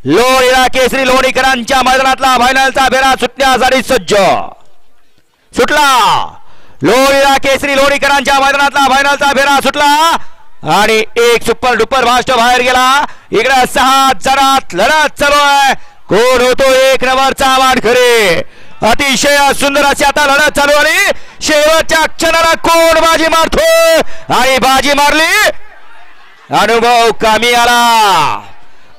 लोणीरा केसरी लोणीकरांच्या मैदानातला फायनलचा फेरा सुटण्यासाठी सज्ज सुटला। लोणीरा केसरी लोणीकरांच्या मैदानातला फायनलचा फेरा सुटला आणि एक सुपर डुपर फास्ट बाहेर गेला। इकडे 6 जणात लढत चालू आहे। कोण होतो एक नंबरचा मानकरी? अतिशय सुंदर अशी आता लढत चालू आणि शेवटच्या क्षणाला कोण बाजी मारतो? आणि बाजी मारली अनुभव कामी आला।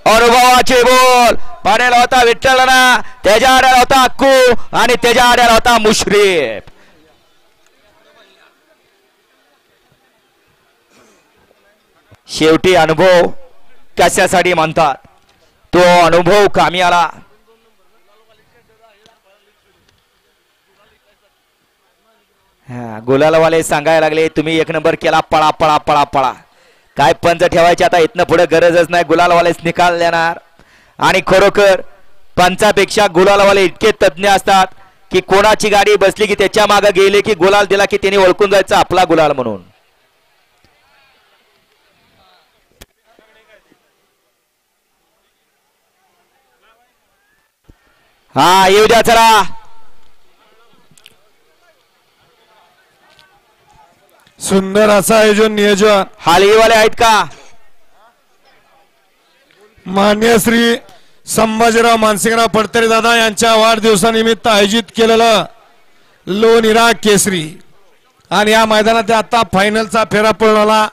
अनुभवाचे बोल पाण्याला होता विठ्ठलना, त्याच्या आड्याला होता अक्कू आणि त्याच्या आड्याला होता मुश्रीफ। शेवटी अनुभव कशासाठी म्हणतात? तो अनुभव कामी आला। गुलालवाले सांगायला लागले तुम्ही एक नंबर केला, पळा पळा पळा पळा। काय पंच ठेवायची आता इथनं पुढे गरजच नाही, गुलालवालेच निकाल देणार। आणि खरोखर पंचापेक्षा गुलालवाले इतके तज्ञ असतात की कोणाची गाडी बसली की त्याच्या मागे गेले की गुलाल दिला की त्याने ओळखून जायचं आपला गुलाल म्हणून। हा येऊ द्या चला। सुंदर असं आयोजन नियोजन हालीवाले आहेत का? मान्य श्री संभाजीराव मानसिंगराव पडतरे दादा यांच्या वाढदिवसानिमित्त आयोजित केलेलं लोणीरा केसरी आणि या मैदानात आता फायनलचा फेरा पळवला।